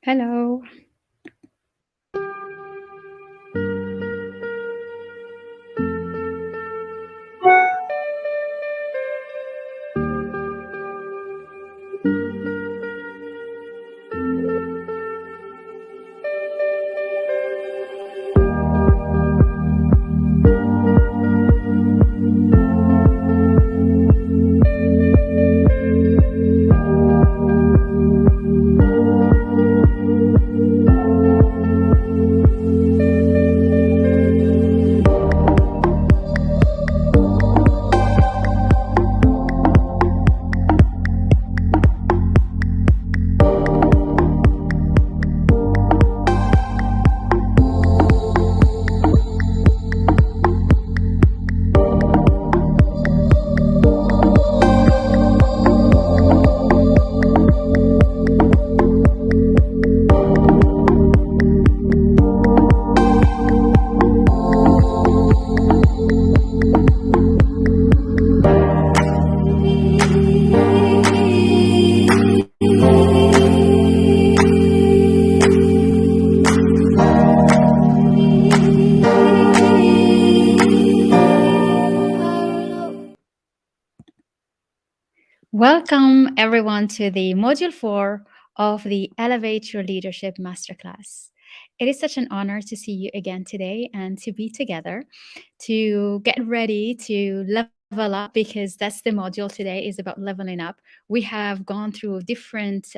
Hello. Welcome, everyone, to the Module 4 of the Elevate Your Leadership Masterclass. It is such an honor to see you again today and to be together to get ready to level up, because that's the module today is about leveling up. We have gone through different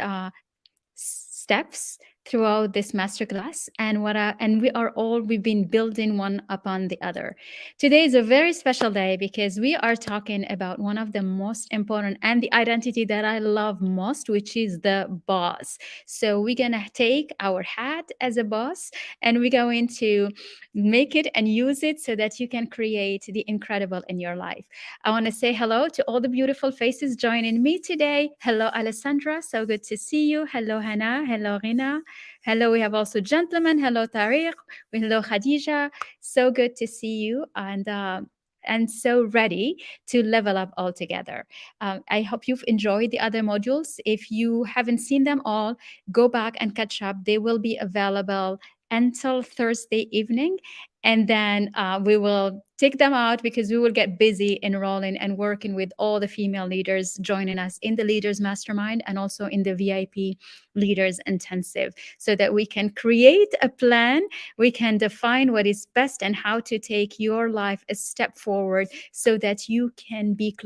steps throughout this masterclass, and we've been building one upon the other. Today is a very special day because we are talking about one of the most important and the identity that I love most, which is the boss. So we're gonna take our hat as a boss and we're going to make it and use it so that you can create the incredible in your life. I want to say hello to all the beautiful faces joining me today. Hello, Alessandra. So good to see you. Hello, Hannah. Hello, Rina. Hello, we have also gentlemen. Hello, Tariq. Hello, Khadija. So good to see you. And so ready to level up all together. I hope you've enjoyed the other modules. If you haven't seen them all, go back and catch up. They will be available until Thursday evening. And then we will take them out because we will get busy enrolling and working with all the female leaders joining us in the Leaders Mastermind and also in the VIP Leaders Intensive, so that we can create a plan, we can define what is best and how to take your life a step forward so that you can get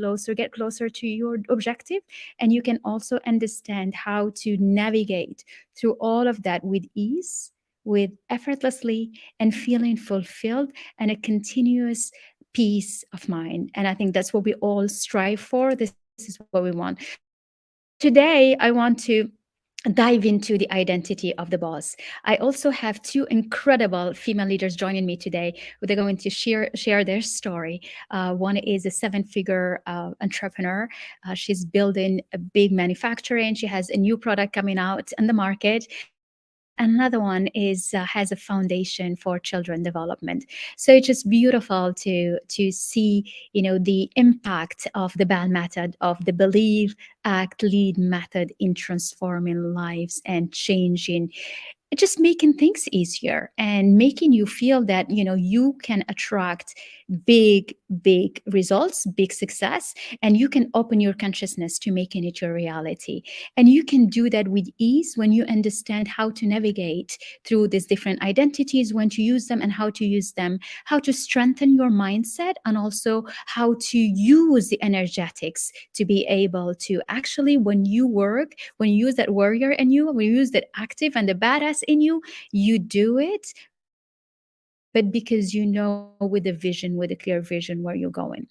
closer to your objective, and you can also understand how to navigate through all of that with ease, with effortlessly, and feeling fulfilled and a continuous peace of mind. And I think that's what we all strive for. This is what we want. So today I want to dive into the identity of the boss. I also have two incredible female leaders joining me today. They're going to share their story. One is a seven-figure entrepreneur. She's building a big manufacturing. She has a new product coming out in the market, and another one is has a foundation for children development. So it's just beautiful to see, the impact of the BAL method, of the believe, act, lead method in transforming lives and changing, just making things easier and making you feel that you can attract big results, big success, and you can open your consciousness to making it your reality. And you can do that with ease when you understand how to navigate through these different identities, when to use them and how to use them, how to strengthen your mindset, and also how to use the energetics to be able to actually, when you work, when you use that warrior in you, when you use that active and the badass in you, you do it, but because with a vision, with a clear vision where you're going.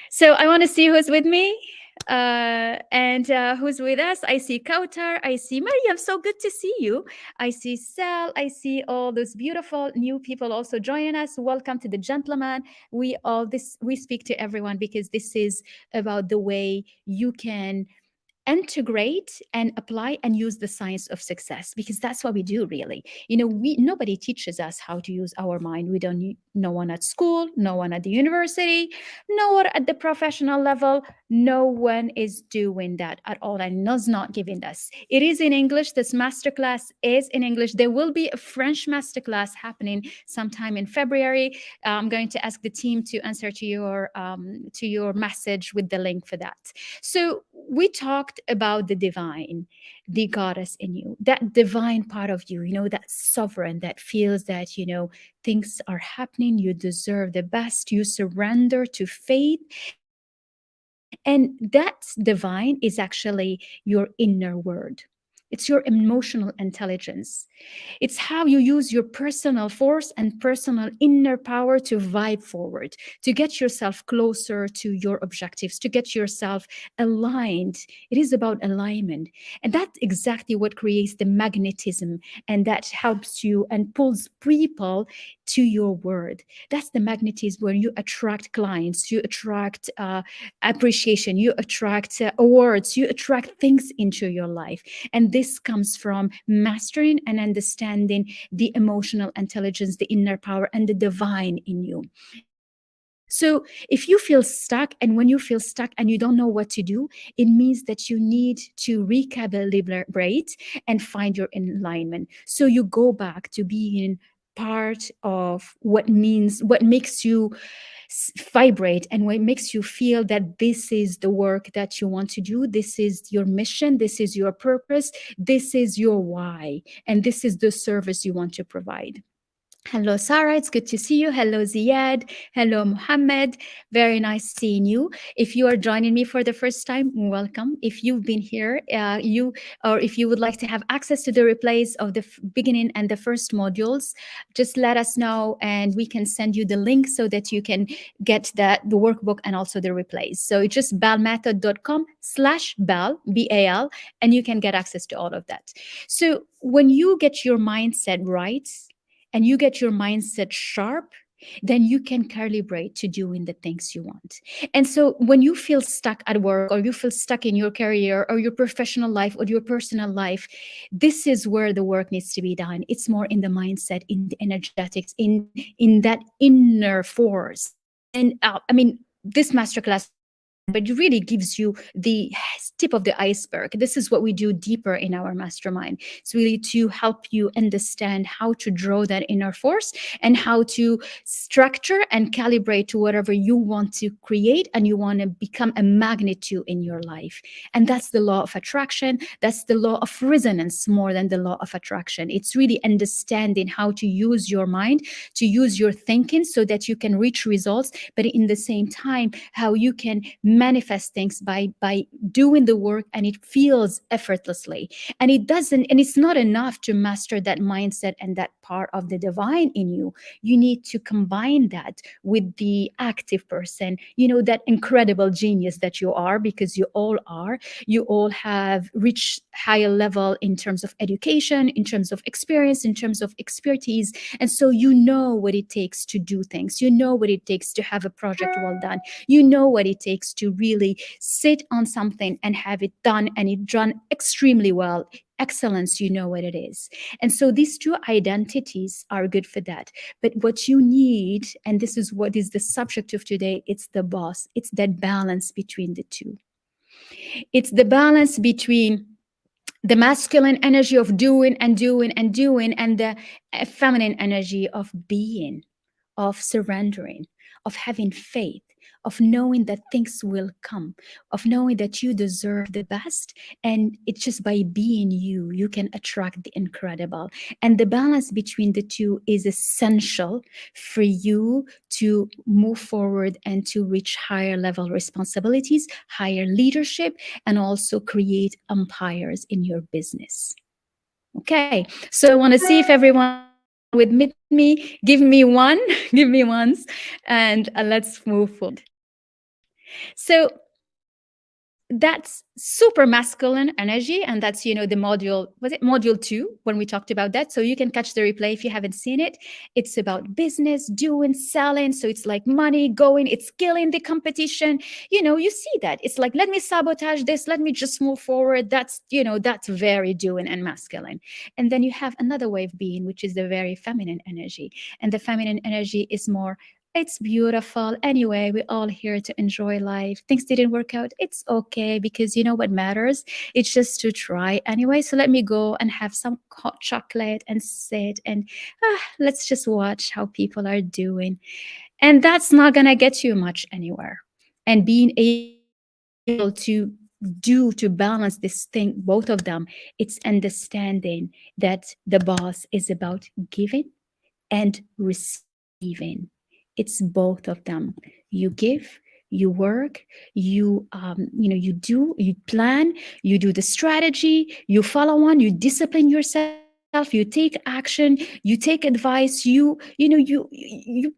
So I want to see who's with me. And who's with us? I see Kautar, I see Mariam. So good to see you. I see Sal, I see all those beautiful new people also joining us. Welcome to the gentleman. We speak to everyone because this is about the way you can integrate and apply and use the science of success, because that's what we do really. We nobody teaches us how to use our mind. We don't need no one at school, no one at the university, no one at the professional level. No one is doing that at all, and is not giving us. It is in English. This masterclass is in English. There will be a French masterclass happening sometime in February. I'm going to ask the team to answer to your message with the link for that. So we talked about the divine, the goddess in you, that divine part of you, that sovereign that feels that, things are happening, you deserve the best, you surrender to faith. And that divine is actually your inner word. It's your emotional intelligence. It's how you use your personal force and personal inner power to vibe forward, to get yourself closer to your objectives, to get yourself aligned. It is about alignment. And that's exactly what creates the magnetism, and that helps you and pulls people to your word. That's the magnetism where you attract clients, you attract appreciation, you attract awards, you attract things into your life. And this comes from mastering and understanding the emotional intelligence, the inner power, and the divine in you. So if you feel stuck, and when you feel stuck and you don't know what to do, it means that you need to recalibrate and find your alignment. So you go back to being part of what makes you vibrate, and what makes you feel that this is the work that you want to do, this is your mission, this is your purpose, this is your why, and this is the service you want to provide. Hello, Sarah. It's good to see you. Hello, Ziad. Hello, Mohammed. Very nice seeing you. If you are joining me for the first time, welcome. If you've been here, or if you would like to have access to the replays of the beginning and the first modules, just let us know, and we can send you the link so that you can get the workbook and also the replays. So it's just balmethod.com/bal, BAL, and you can get access to all of that. So when you get your mindset right, and you get your mindset sharp, then you can calibrate to doing the things you want. And so when you feel stuck at work, or you feel stuck in your career or your professional life or your personal life, this is where the work needs to be done. It's more in the mindset, in the energetics, in that inner force. And this masterclass, but it really gives you the tip of the iceberg. This is what we do deeper in our mastermind. It's really to help you understand how to draw that inner force, and how to structure and calibrate to whatever you want to create and you want to become a magnet to in your life. And that's the law of attraction. That's the law of resonance more than the law of attraction. It's really understanding how to use your mind, to use your thinking so that you can reach results, but in the same time, how you can manifest things by doing the work, and it feels effortlessly. And it's not enough to master that mindset and that part of the divine in you. You need to combine that with the active person, that incredible genius that you are, because you all are. You all have reached higher level in terms of education, in terms of experience, in terms of expertise. And so you know what it takes to do things. You know what it takes to have a project well done. You know what it takes to really sit on something and have it done, and it done extremely well. Excellence, you know what it is. And so these two identities are good for that. But what you need, and this is what is the subject of today, it's the boss. It's that balance between the two. It's the balance between the masculine energy of doing and doing and doing, and the feminine energy of being, of surrendering, of having faith, of knowing that things will come, of knowing that you deserve the best. And it's just by being you, you can attract the incredible. And the balance between the two is essential for you to move forward and to reach higher level responsibilities, higher leadership, and also create empires in your business. Okay, so I want to see if everyone with me, give me one, give me ones, and let's move forward. So that's super masculine energy, and that's, the module, was it module 2 when we talked about that? So you can catch the replay if you haven't seen it. It's about business, doing, selling. So it's like money going, it's killing the competition. You see that it's like, let me sabotage this, let me just move forward. That's very doing and masculine. And then you have another way of being, which is the very feminine energy. And the feminine energy is more, it's beautiful. Anyway, we're all here to enjoy life. Things didn't work out. It's okay, because you know what matters? It's just to try anyway. So let me go and have some hot chocolate and sit and let's just watch how people are doing. And that's not going to get you much anywhere. And being able to to balance this thing, both of them, it's understanding that the boss is about giving and receiving. It's both of them. You give, you work, you do, you plan, you do the strategy, you follow on, you discipline yourself, you take action, you take advice, you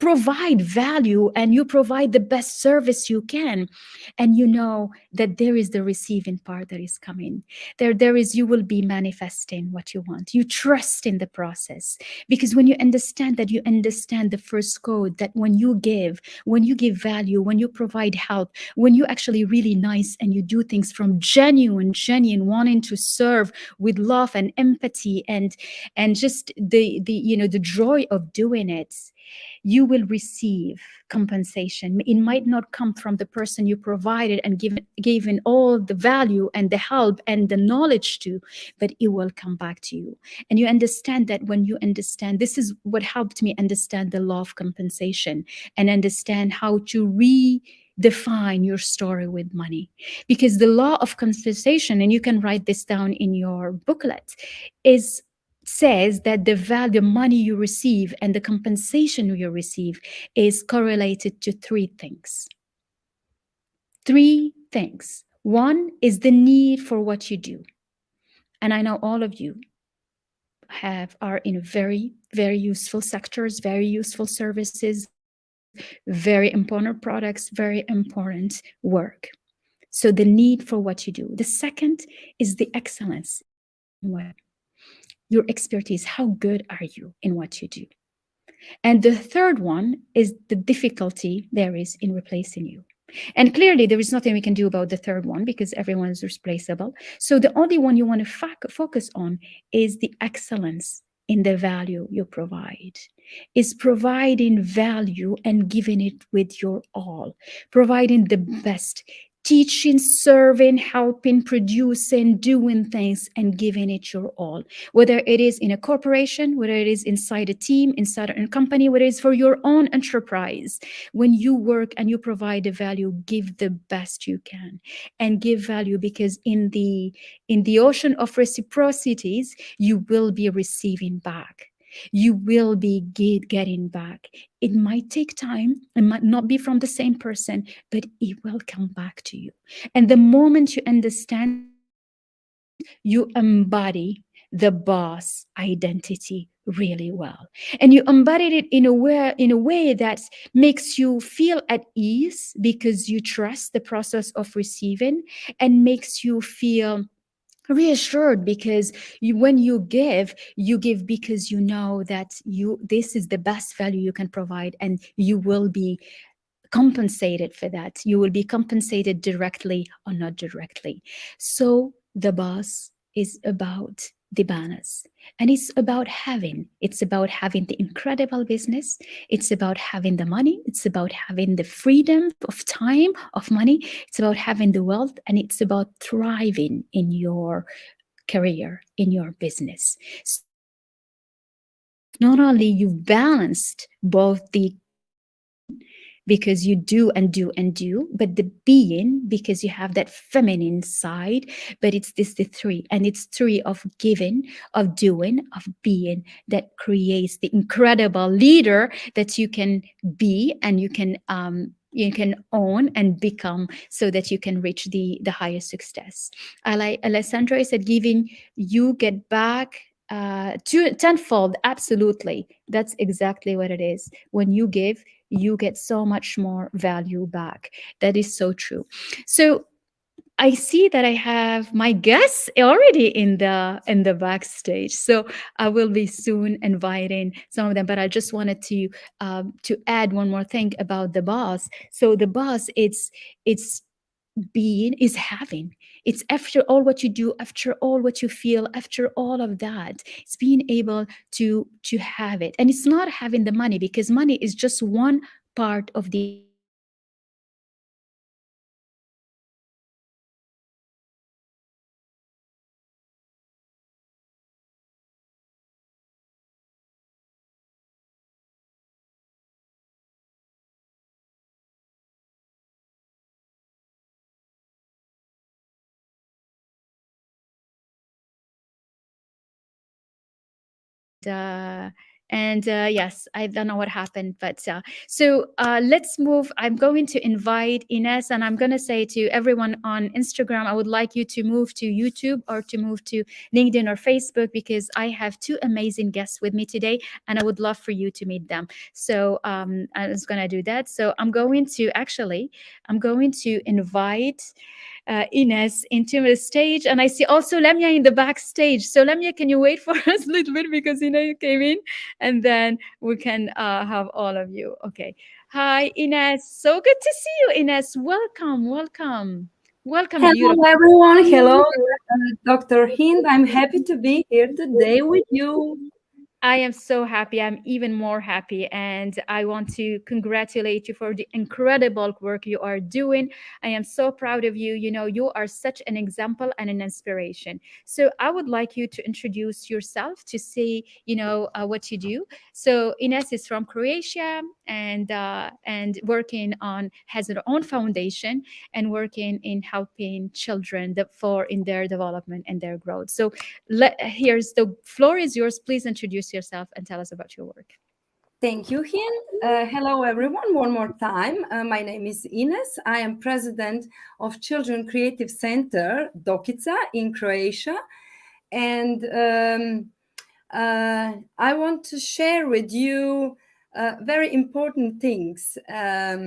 provide value, and you provide the best service you can. And you know that there is the receiving part that is coming. There is, you will be manifesting what you want. You trust in the process, because when you understand that, you understand the first code, that when you give value, when you provide help, when you actually really nice and you do things from genuine wanting to serve with love and empathy, and just the joy of doing it, you will receive compensation. It might not come from the person you provided and given all the value and the help and the knowledge to, but it will come back to you. And you understand that. When you understand, this is what helped me understand the law of compensation and understand how to redefine your story with money. Because the law of compensation, and you can write this down in your booklet, is says that the value money you receive and the compensation you receive is correlated to three things. Three things. One is the need for what you do. And I know all of you are in very, very useful sectors, very useful services, very important products, very important work. So the need for what you do. The second is the excellence in what you do. Your expertise, how good are you in what you do? And the third one is the difficulty there is in replacing you. And clearly, there is nothing we can do about the third one, because everyone is replaceable. So the only one you want to focus on is the excellence in the value you provide, is providing value and giving it with your all, providing the best, teaching, serving, helping, producing, doing things, and giving it your all. Whether it is in a corporation, whether it is inside a team, inside a company, whether it's for your own enterprise, when you work and you provide the value, give the best you can and give value, because in the ocean of reciprocities, you will be receiving back. You will be getting back. It might take time. It might not be from the same person, but it will come back to you. And the moment you understand, you embody the boss identity really well. And you embodied it in a way that makes you feel at ease, because you trust the process of receiving, and makes you feel reassured, because when you give because you know that this is the best value you can provide, and you will be compensated for that. You will be compensated directly or not directly. So the boss is about the balance, and it's about having the incredible business. It's about having the money. It's about having the freedom of time, of money. It's about having the wealth, and it's about thriving in your career, in your business. So not only you've balanced both the giving, because you do and do and do, but the being, because you have that feminine side. But it's the three, and it's three of giving, of doing, of being, that creates the incredible leader that you can be, and you can own and become, so that you can reach the highest success. I like Alessandro said, giving, you get back tenfold. Absolutely, that's exactly what it is. When you give, you get so much more value back. That is so true. So I see that I have my guests already in the backstage, so I will be soon inviting some of them. But I just wanted to add one more thing about the boss. So the boss, it's being is having. It's after all what you do, after all what you feel, after all of that, it's being able to have it. And it's not having the money, because money is just one part of the equation. Money is just one part of the equation. and yes, I don't know what happened, but let's move. I'm going to invite Ines, and I'm going to say to everyone on Instagram, I would like you to move to YouTube or to move to LinkedIn or Facebook, because I have two amazing guests with me today, and I would love for you to meet them. So I was going to do that. So I'm going to invite Ines into the stage. And I see also Lemia in the backstage. So Lemia, can you wait for us a little bit, because you came in, and then we can have all of you. Okay. Hi, Ines. So good to see you, Ines. Welcome, welcome. Welcome, Hello, beautiful. everyone. Hello, Dr. Hind. I'm happy to be here today with you. I am so happy. I'm even more happy. And I want to congratulate you for the incredible work you are doing. I am so proud of you. You are such an example and an inspiration. So I would like you to introduce yourself, to say, what you do. So Ines is from Croatia, and working on, has her own foundation, and working in helping children for in their development and their growth. So here's the floor is yours. Please introduce yourself and tell us about your work. Thank you, Hind. Hello, everyone. One more time. My name is Ines. I am president of Children Creative Center, Dokica, in Croatia. And I want to share with you very important things. I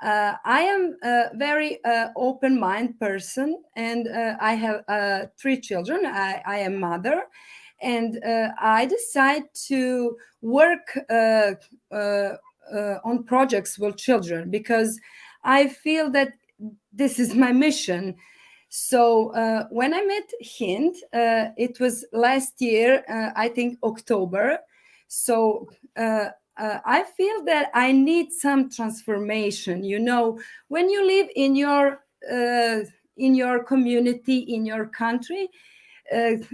am a very open mind person, and I have three children. I am mother, and I decide to work on projects with children because I feel that this is my mission. So when I met Hind, it was last year, I think October. So I feel that I need some transformation. When you live in your community, in your country,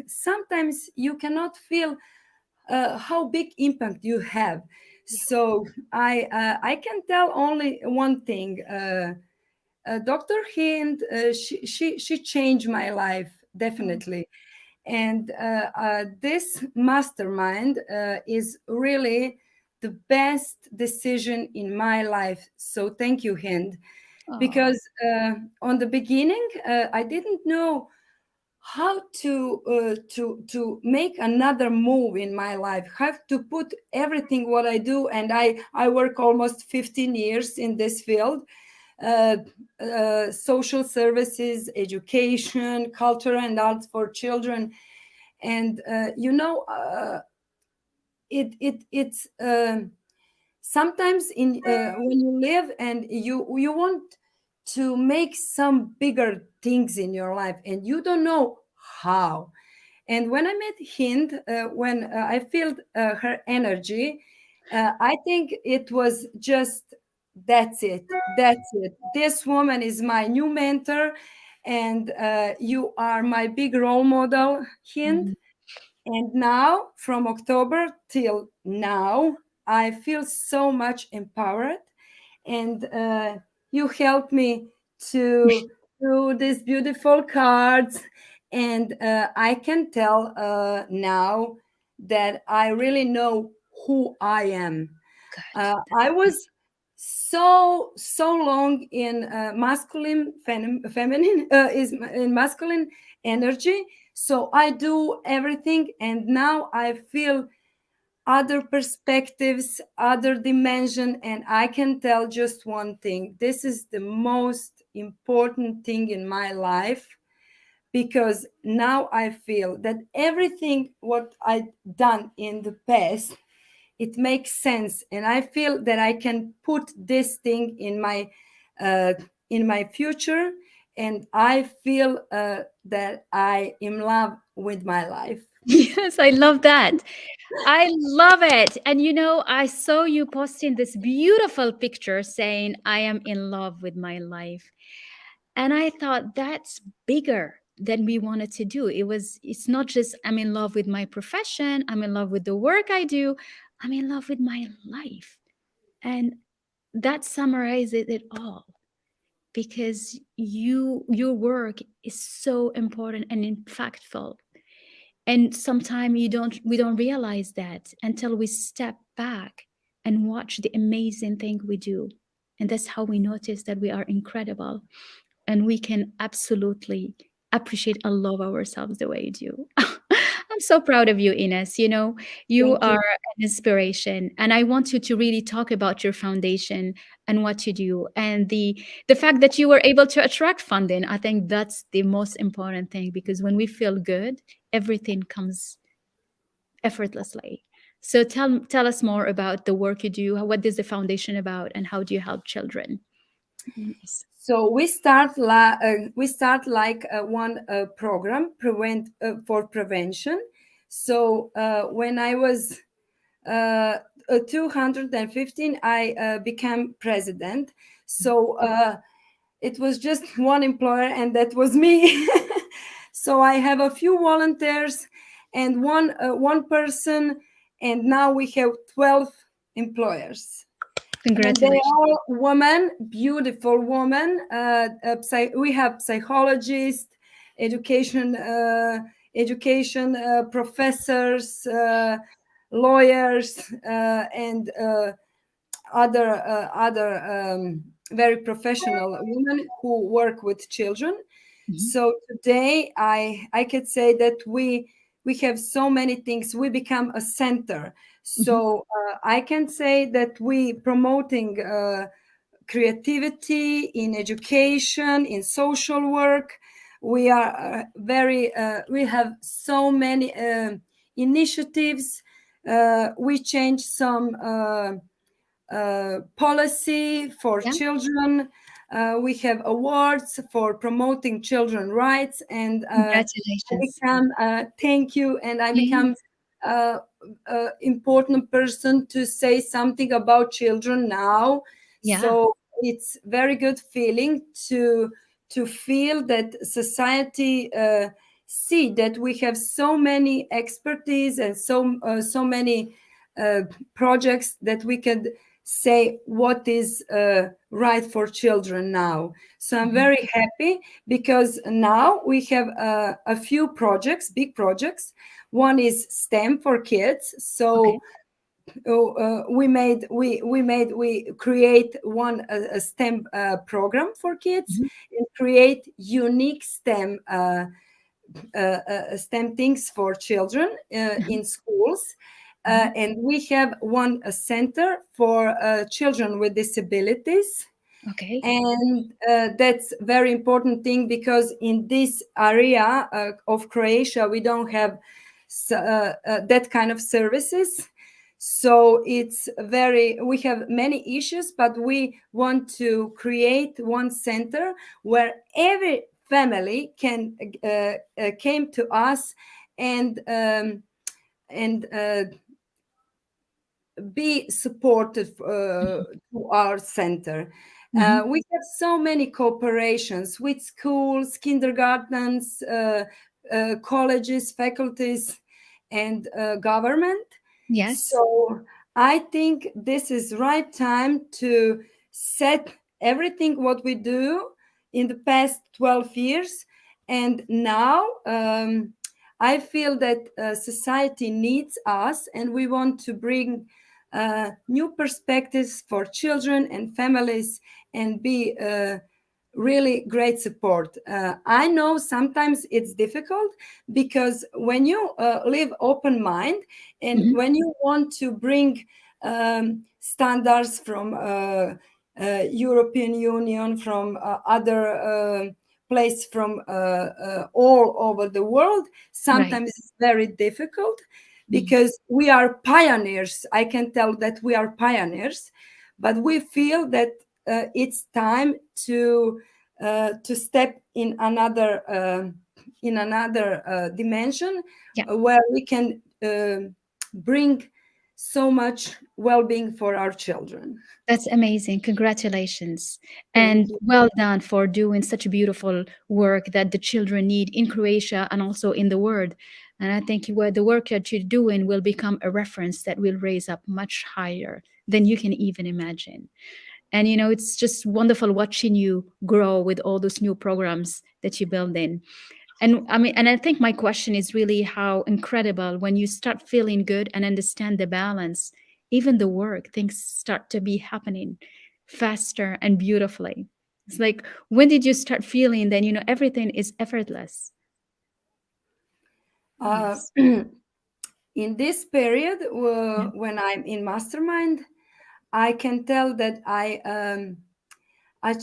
sometimes you cannot feel how big impact you have. So I can tell only one thing. Dr. Hind, she changed my life definitely, and this mastermind is really the best decision in my life. So thank you, Hind, Oh, because on the beginning I didn't know how to make another move in my life, have to put everything what I do, and I work almost 15 years in this field, uh, social services, education, culture and arts for children. And it's sometimes in when you live and you want to make some bigger things in your life and you don't know how. And when I met Hind, when I felt her energy, I think it was just that's it. That's it. This woman is my new mentor, and you are my big role model, Hind. mhm. And now, from October till now, I feel so much empowered, and you help me to do these beautiful cards. And I can tell now that I really know who I am. I was so long in masculine feminine is in masculine energy, so I do everything, and now I feel other perspectives, other dimension, and I can tell just one thing: this is the most important thing in my life, because now I feel that everything what I done in the past, it makes sense, and I feel that I can put this thing uh, in my future, and I feel that I am in love with my life. Yes, I love that. I love it. And I saw you posting this beautiful picture saying, I am in love with my life. And I thought that's bigger than we wanted to do. It's not just I'm in love with my profession, I'm in love with the work I do, I'm in love with my life. And that summarizes it all, because your work is so important and impactful. And sometimes we don't realize that until we step back and watch the amazing thing we do. And that's how we notice that we are incredible, and we can absolutely appreciate and love ourselves the way you do. I'm so proud of you, Ines. You Thank are you. an inspiration, and I want you to really talk about your foundation and what you do, and the fact that you were able to attract funding. I think that's the most important thing, because when we feel good, everything comes effortlessly. So tell us more about the work you do. What is the foundation about, and how do you help children? Yes. So we start like one program prevent for prevention. So when I was 215, I became president. So it was just one employer, and that was me. So I have a few volunteers and one person, and now we have 12 employers, and they Congratulations. are women, beautiful women. We have psychologists, education, professors, lawyers, and other very professional women who work with children. Mhm. So today I could say that we have so many things. We become a center. Mhm. So I can say that we promoting creativity in education, in social work. We are we have so many initiatives. We change some policy for Yeah. children. We have awards for promoting children rights, and I Congratulations. become thank you, and I become Yes. uh, important person to say something about children now. Yeah. So it's very good feeling to feel that society see that we have so many expertise and so many uh, projects that we can say what is right for children now. So I'm Mhm. very happy because now we have a few projects, big projects. One is STEM for kids. Okay. So we create a STEM program for kids, Mhm. and create unique STEM things for children Uh-huh. in schools. Mhm. And we have one center for children with disabilities. Okay. And that's very important thing, because in this area of Croatia, we don't have that kind of services. So it's very, we have many issues, but we want to create one center where every family can came to us and be supportive to our center. Mhm. We have so many cooperations with schools, kindergartens, colleges, faculties, and government. Yes. So I think this is right time to set everything what we do in the past 12 years, and now I feel that society needs us, and we want to bring new perspectives for children and families, and be really great support. I know sometimes it's difficult, because when you live open mind, and Mhm. when you want to bring standards from European Union, from other place, from all over the world. Right. Sometimes it's very difficult Mm. because we are pioneers. I can tell that we are pioneers, but we feel that it's time to step in another dimension Yeah. where we can bring so much well-being for our children. That's amazing. Congratulations. Thank And you. well done for doing such beautiful work that the children need in Croatia and also in the world. And I think what the work that you're doing will become a reference that will raise up much higher than you can even imagine. And it's just wonderful watching you grow with all those new programs that you build in. And I mean, and I think my question is really how incredible when you start feeling good and understand the balance, even the work, things start to be happening faster and beautifully. It's like, when did you start feeling that, everything is effortless? Uh, Yes. in this period, Yeah. when I'm in mastermind, I can tell that I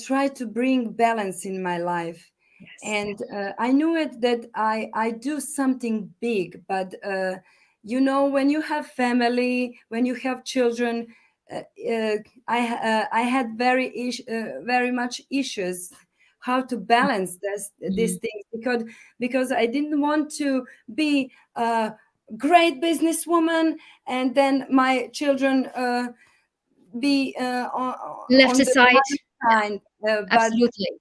try to bring balance in my life. Yes. And I knew it that I do something big, but when you have family, when you have children, uh, uh, I had very much issues how to balance these Mm, things, because I didn't want to be a great businesswoman and then my children be left on the aside. Yeah, side. But absolutely.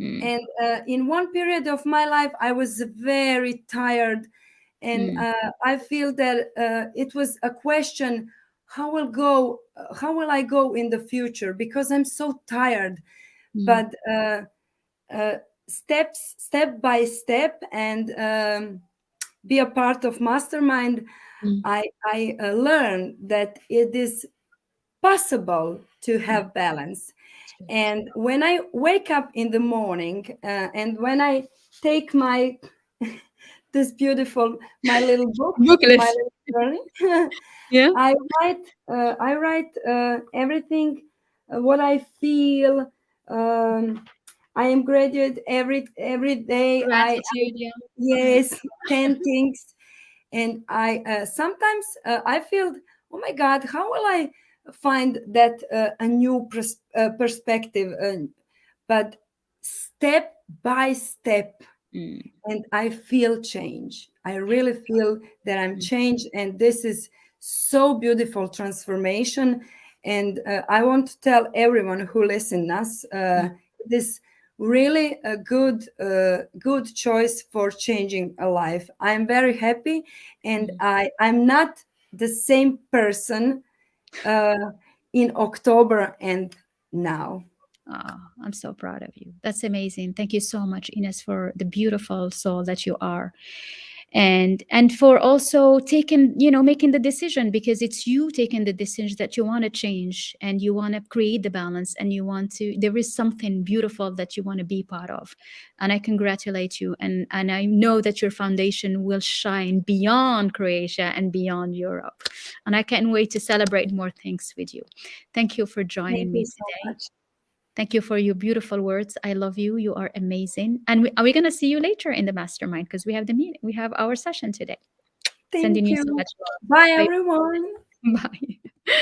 Mm, and in one period of my life, I was very tired, and mm, I feel that it was a question: how will I go in the future? Because I'm so tired. mm, But uh, step by step, and be a part of mastermind, mm, I learned that it is possible to mm. have balance. It's good. And when I wake up in the morning, and when I take my this beautiful my little book, Booklet. my little journey, Yeah. I write everything, what I feel. Um, I am graduate every day. I Gratitude. Yeah. yes, 10 things. And I sometimes I feel, oh my God, how will I find that a new perspective? But step by step, Mm, and I feel change. I really feel that I'm mm, changed, and this is so beautiful transformation. And I want to tell everyone who listen us, mm, this really a good choice for changing a life. I'm very happy, and mm. I'm not the same person uh, in October and now. Oh, I'm so proud of you. That's amazing. Thank you so much, Ines, for the beautiful soul that you are. And for also taking, making the decision, because it's you taking the decision that you want to change and you want to create the balance and there is something beautiful that you want to be part of. And I congratulate you. And I know that your foundation will shine beyond Croatia and beyond Europe. And I can't wait to celebrate more things with you. Thank you for Thank joining me you so today. much. Thank you for your beautiful words. I love you. You are amazing. And are we going to see you later in the mastermind? Because we have the meeting. We have our session today. Sending Thank you so you. much Bye, love. everyone. Bye. Bye.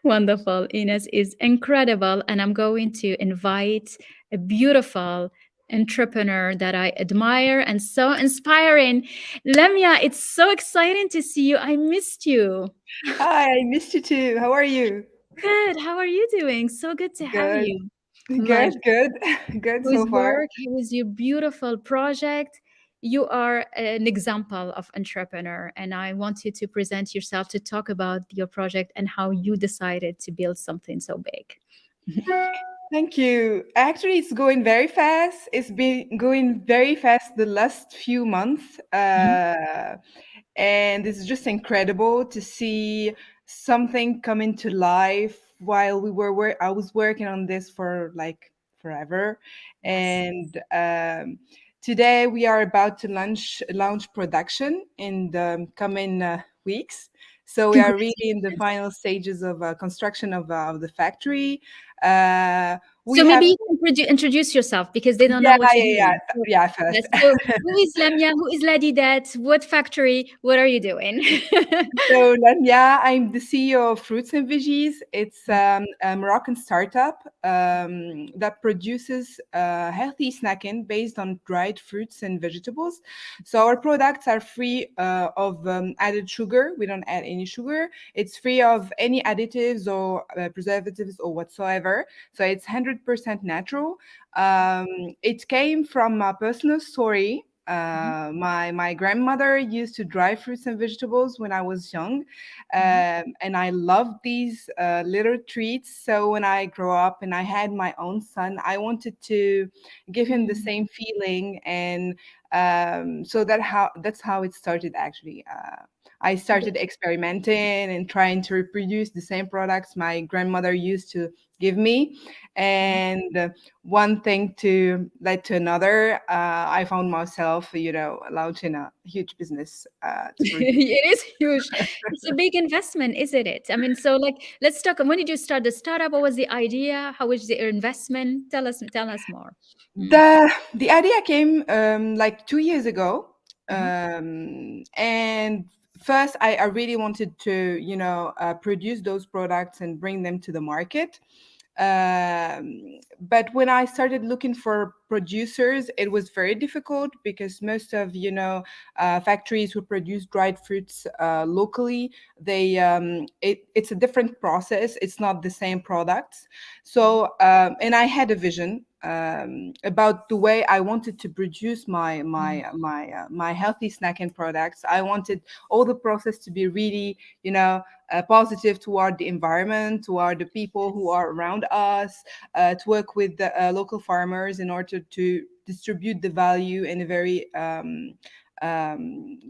Wonderful. Ines is incredible. And I'm going to invite a beautiful entrepreneur that I admire and so inspiring. Lemia, it's so exciting to see you. I missed you. Hi, I missed you too. How are you? Good. How are you doing? So good to have Good, you. Like, good, good whose so far. work, whose your beautiful project. You are an example of entrepreneur, and I want you to present yourself to talk about your project and how you decided to build something so big. Thank you. Actually, it's going very fast. It's been going very fast the last few months. Mhm. And it's just incredible to see something coming to life while I was working on this for like forever. Yes. And today we are about to launch production in the coming weeks. So we are really in the Congratulations. final stages of construction of the factory. Uh, So we maybe have you can introduce yourself because they don't know yeah, what you're yeah, doing. So, yeah. yeah, First, so who is Lamia? Who is Ladidat? What factory? What are you doing? so Lanya, I'm the CEO of Fruits and Veggies. It's a Moroccan startup that produces healthy snacking based on dried fruits and vegetables. So our products are free of added sugar. We don't add any sugar. It's free of any additives or preservatives or whatsoever. So it's 100% natural. It came from a personal story. Mhm, My grandmother used to dry fruits and vegetables when I was young, mhm, and I loved these little treats. So when I grew up and I had my own son, I wanted to give him the mhm, same feeling, and so that's how it started actually. I mhm. started experimenting and trying to reproduce the same products my grandmother used to give me, and one thing to led to another. I found myself, launching a huge business to produce. It is huge. It's a big investment, isn't it? I mean, so like, let's talk. When did you start the startup? What was the idea? How was the investment? Tell us more. Mm, The idea came like 2 years ago, mhm, and first I really wanted to produce those products and bring them to the market. But when I started looking for producers, it was very difficult because most of factories who produce dried fruits locally, it's a different process. It's not the same products. mhm, So and I had a vision about the way I wanted to produce mhm, my healthy snacking products. I wanted all the process to be really positive toward the environment, toward the people who yes. are around us, to work with the local farmers in order to distribute the value in a very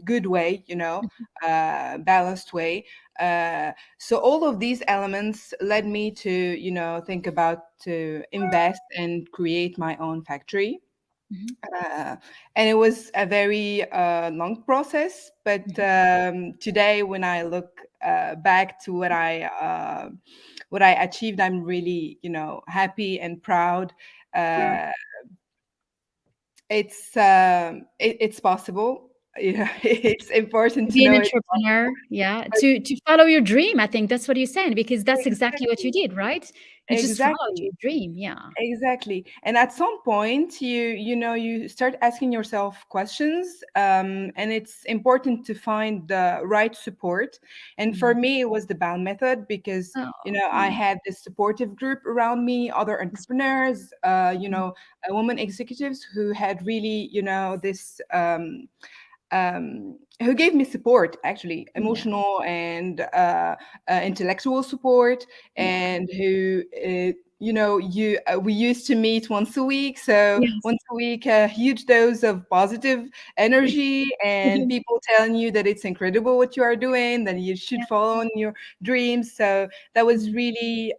good way, Mhm, balanced way. So all of these elements led me to, think about to invest and create my own factory. mhm, uh, and it was a very long process, but mhm. today when I look back to what I achieved, I'm really happy and proud. Yeah. uh, it's possible. Yeah, it's important To to be an know it's entrepreneur, possible. yeah, But to follow your dream. I think that's what you're saying because that's exactly what you exactly, did, right? You just followed exactly. your dream. Yeah. Exactly. And at some point you start asking yourself questions, and it's important to find the right support. And for Mhm. me it was the BAL method because Oh, I yeah. had this supportive group around me, other That's entrepreneurs, mhm, women executives who had really this who gave me support, actually yeah, emotional and intellectual support, yeah. and who you we used to meet once a week. So Yes. once a week, a huge dose of positive energy and people telling you that it's incredible what you are doing, that you should Yeah. follow on your dreams. So that was Mhm. really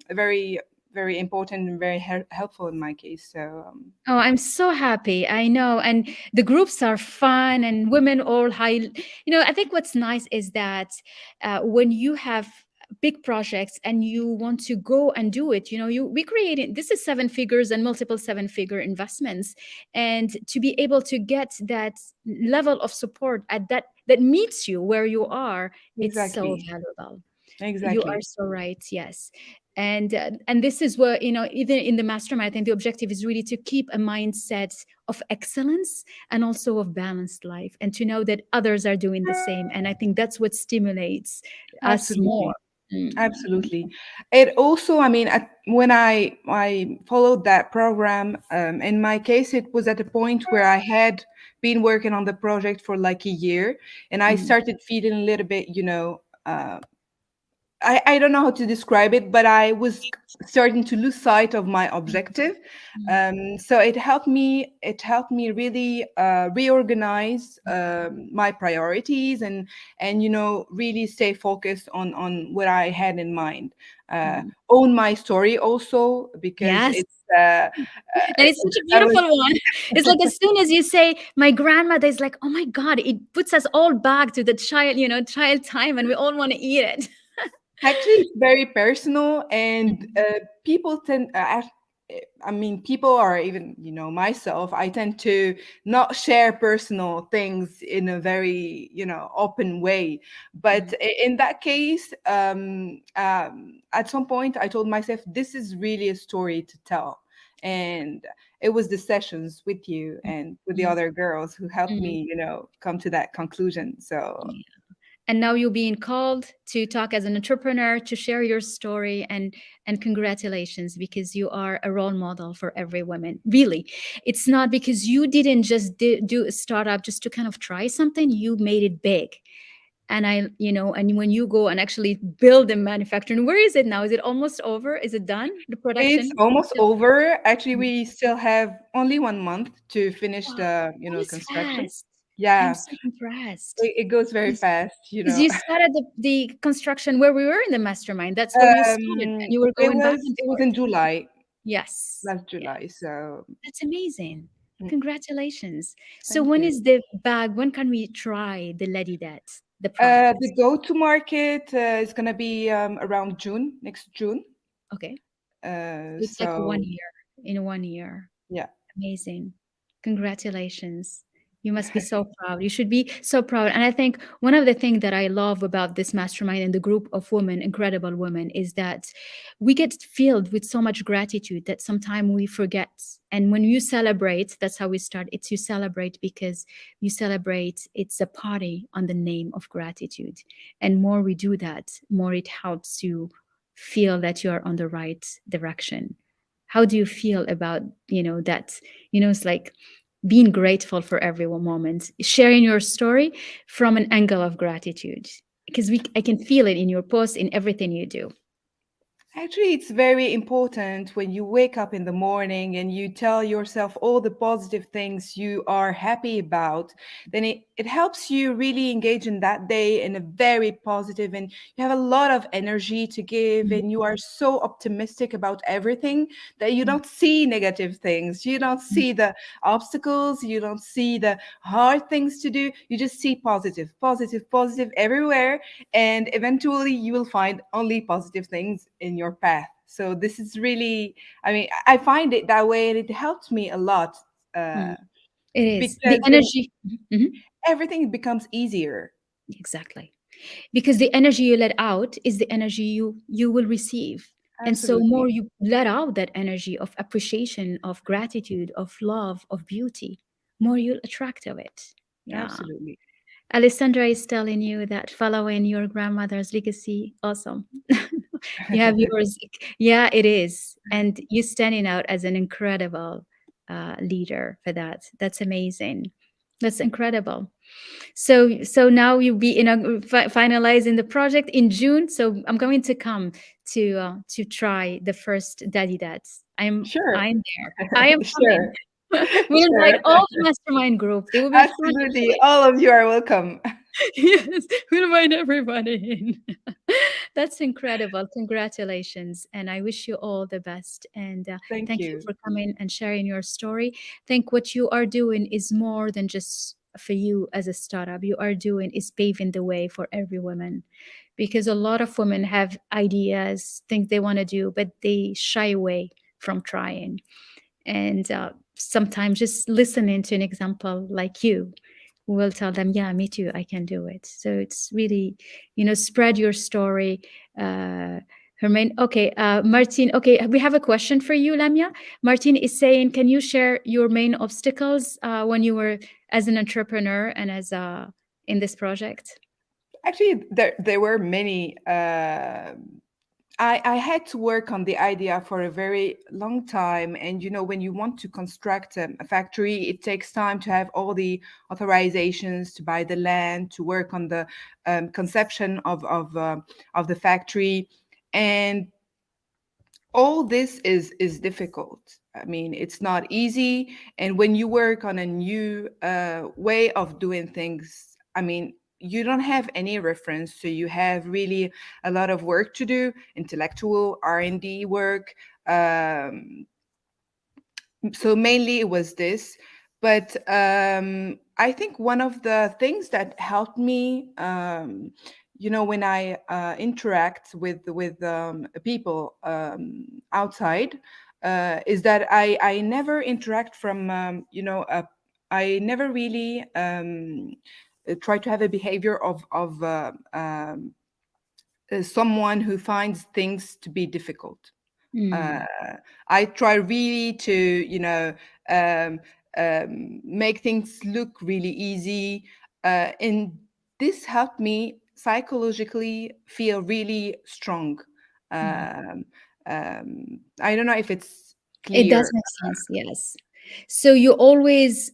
very, very important and very helpful in my case. So Oh, I'm so happy. I know. And the groups are fun and women all high. I think what's nice is that when you have big projects and you want to go and do it, we created this is seven figures and multiple seven-figure investments. And to be able to get that level of support that meets you where you are, it's so exactly, valuable. You are exactly. so right. Yes. And this is where, even in the mastermind, I think the objective is really to keep a mindset of excellence and also of balanced life and to know that others are doing the same. And I think that's what stimulates us more. Absolutely. Mm. Absolutely. It also, I mean, when I followed that program, in my case, it was at a point where I had been working on the project for like a year, and I Mm. started feeling a little bit, I don't know how to describe it, but I was starting to lose sight of my objective. Mm. So it helped me really reorganize my priorities, and really stay focused on what I had in mind. Mm. Own my story also, because Yes. it's And it's such a that was beautiful one. It's like as soon as you say, my grandmother is like, oh my God, it puts us all back to the child time and we all want to eat it. Actually, it's very personal, and Mhm. people tend. I mean, people are even, myself. I tend to not share personal things in a very, open way. But Mhm. in that case, at some point, I told myself, this is really a story to tell, and it was the sessions with you and with the Mhm. other girls who helped Mhm. me, come to that conclusion. So Yeah. And now you're being called to talk as an entrepreneur, to share your story, and congratulations, because you are a role model for every woman. Really, it's not because you didn't just do a startup just to kind of try something. You made it big. And and when you go and actually build a manufacturing, where is it now? Is it almost over? Is it done, the it's production? almost over. Actually, Mhm. we still have only 1 month to finish Wow, the, that was construction. fast. I'm Yeah, so impressed. it goes very Because you started the construction where we were in the mastermind. That's where you started, and you were It going back was and it was forth. in July, Yes. last Yeah. July. So That's amazing. mm, Congratulations. So thank when you. is the bag? When can we try the Lady Dat, the product? The go-to market is gonna be around June, next June. Okay. It's like So 1 year, in 1 year. yeah, Amazing. Congratulations. You must be so proud. You should be so proud. And I think one of the things that I love about this mastermind and the group of women, incredible women, is that we get filled with so much gratitude that sometimes we forget. And when you celebrate, that's how we start. It's you celebrate because you celebrate, it's a party on the name of gratitude. And more we do that, more it helps you feel that you are on the right direction. How do you feel about that? It's like being grateful for every one moment, sharing your story from an angle of gratitude, because we I can feel it in your post, in everything you do. actually, it's very important when you wake up in the morning and you tell yourself all the positive things you are happy about, then it helps you really engage in that day in a very positive, and you have a lot of energy to give, Mm, and you are so optimistic about everything that you mm, don't see negative things. You don't mm, see the obstacles, you don't see the hard things to do. You just see positive, positive, positive everywhere, and eventually you will find only positive things in your path. So this is really, I mean, I find it that way, and it helps me a lot, mm. uh, It is the because then energy. Mhm. everything becomes easier. Exactly, because the energy you let out is the energy you will receive. And so more Absolutely. you let out that energy of appreciation, of gratitude, of love, of beauty, more you'll attract of it. Yeah. Absolutely. Alessandra is telling you that following your grandmother's legacy, awesome. You have yours. Yeah, it is. And you standing out as an incredible leader for that. That's amazing. That's incredible. So now you'll be finalizing the project in June. So I'm going to come to try the first Daddy Dads. Sure. I'm there. I am coming. Sure. We'll invite Sure. all the mastermind group. They will be fun Absolutely. actually. All of you are welcome. Yes, we'll invite everybody in. That's incredible. Congratulations. And I wish you all the best. And Thank thank you you. for coming and sharing your story. I think what you are doing is more than just for you as a startup. You are doing is paving the way for every woman, because a lot of women have ideas, things they want to do, but they shy away from trying. And sometimes just listening to an example like you will tell them, yeah, me too, I can do it. So it's really, spread your story. uh Hermaine, okay. Martin, okay, we have a question for you, Lamia. Martin is saying, can you share your main obstacles when you were as an entrepreneur and as in this project? Actually, there were many. I had to work on the idea for a very long time. And when you want to construct a factory, it takes time to have all the authorizations, to buy the land, to work on the conception of the factory. And all this is difficult. I mean, it's not easy. And when you work on a new way of doing things, I mean, you don't have any reference, so you have really a lot of work to do, intellectual R&D work. So mainly it was this. But I think one of the things that helped me when I interact with people outside, is that I never interact from I never really try to have a behavior of someone who finds things to be difficult. uh, Mm, I try really to, um, make things look really easy, and this helped me psychologically feel really strong. mhm. Um, I don't know if it's It does clear. make sense, yes. So you always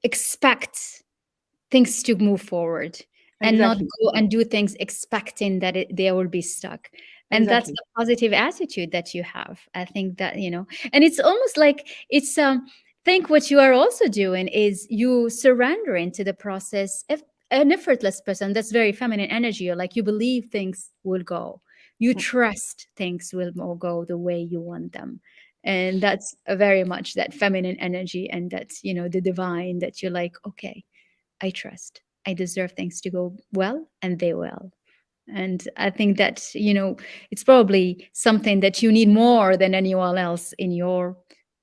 expect things to move forward and not Exactly, go and do things expecting that they will be stuck. And that's exactly. the positive attitude that you have. I think that, and it's almost like think what you are also doing is you surrendering to the process. If an effortless person, that's very feminine energy. You're like, you believe things will go. You trust things will go the way you want them. And that's a very much that feminine energy, and that's, the divine, that you're like, okay, I trust. I deserve things to go well, and they will. And I think that, it's probably something that you need more than anyone else more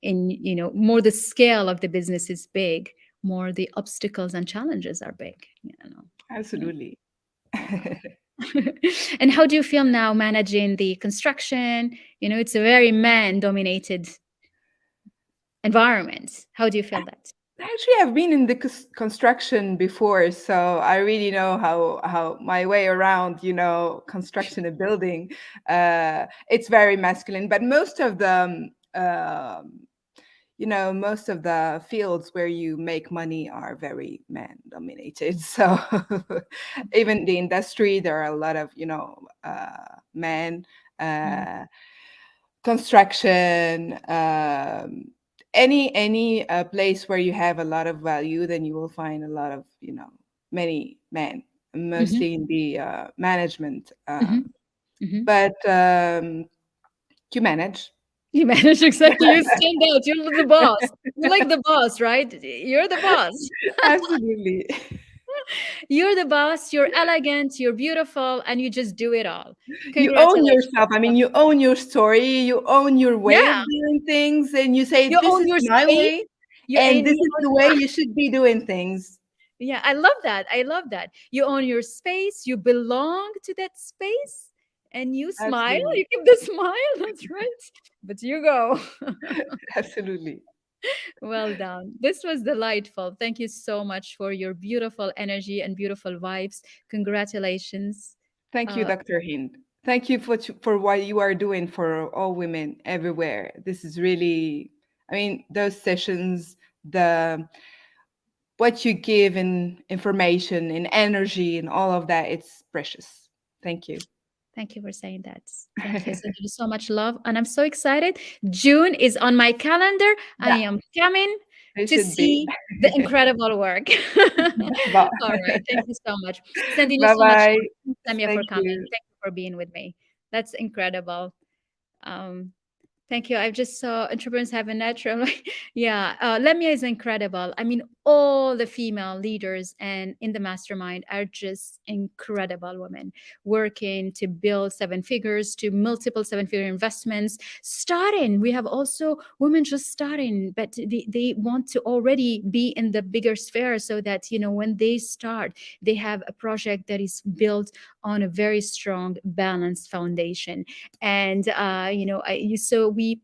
the scale of the business is big, more the obstacles and challenges are big. Absolutely. Yeah. And how do you feel now managing the construction? It's a very man dominated environment. How do you feel that? Actually, I've been in the construction before, so I really know how my way around, construction and building. It's very masculine, but most of the fields where you make money are very man dominated. So even the industry, there are a lot of, men. Mm. Uh, Construction, any place where you have a lot of value, then you will find a lot of, many men, Mhm, mostly in the management. mhm, mhm. But you manage. You manage exactly. You stand out. You're the boss. You're like the boss, right? You're the boss. Absolutely. You're the boss. You're elegant. You're beautiful, and you just do it all. You own Congratulations. yourself. I mean, you own your story, you own your way of Yeah, doing things, and you say, you this own is your my space. way, You and and this you is the way you should be doing things. Yeah, I love that. I love that. You own your space. You belong to that space, and you smile. Absolutely. You keep the smile. That's right. But you go. Absolutely. Well done. This was delightful. Thank you so much for your beautiful energy and beautiful vibes. Congratulations. Thank you, Uh, Dr. Hind. Thank you for what you are doing for all women everywhere. This is really, I mean, those sessions, the what you give in information, in energy, and all of that, it's precious. Thank you. Thank you for saying that. Thank you. Sending you so much love. And I'm so excited. June is on my calendar. I Yeah, am coming it to should be. see the incredible work. Bye All right. Thank you so much. Sending you so much bye. love. Thanks, Samia, for Thank coming. you. Thank you for being with me. That's incredible. Um, Thank you. I just saw entrepreneurs have a natural. Yeah, Lemia is incredible. I mean, all the female leaders and in the mastermind are just incredible women working to build seven figures to multiple seven-figure investments. Starting, we have also women just starting, but they want to already be in the bigger sphere so that, when they start, they have a project that is built on a very strong, balanced foundation. And so we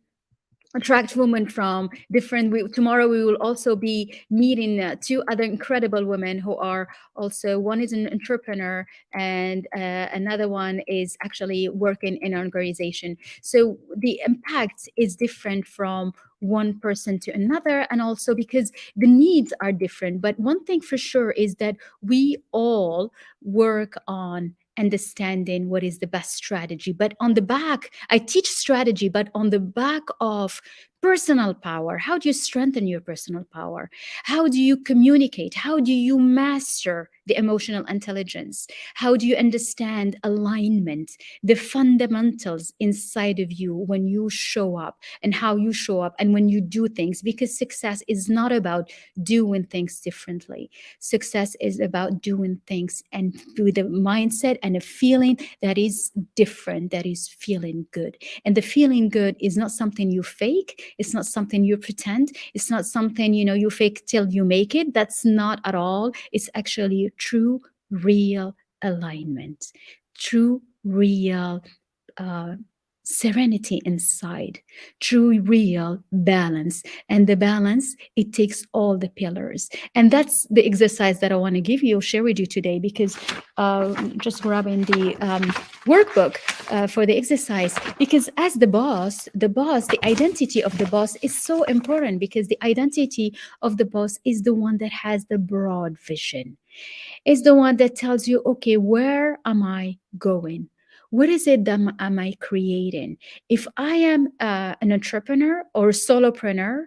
attract women from different tomorrow we will also be meeting two other incredible women who are also, one is an entrepreneur, and another one is actually working in an organization. So the impact is different from one person to another, and also because the needs are different. But one thing for sure is that we all work on understanding what is the best strategy. But on the back, I teach strategy, but on the back of Personal power. How do you strengthen your personal power? How do you communicate? How do you master the emotional intelligence? How do you understand alignment, the fundamentals inside of you when you show up and how you show up and when you do things? Because success is not about doing things differently. Success is about doing things and with a mindset and a feeling that is different, that is feeling good. And the feeling good is not something you fake. It's not something you pretend. It's not something, you fake till you make it. That's not at all. It's actually true, real alignment, true, real uh, serenity inside, true, real balance. And the balance, it takes all the pillars. And that's the exercise that I want to give you, share with you today, because just grabbing the workbook for the exercise, because as the identity of the boss is so important, because the identity of the boss is the one that has the broad vision, is the one that tells you, okay, where am I going? What is it that am I creating? If I am an entrepreneur or a solopreneur,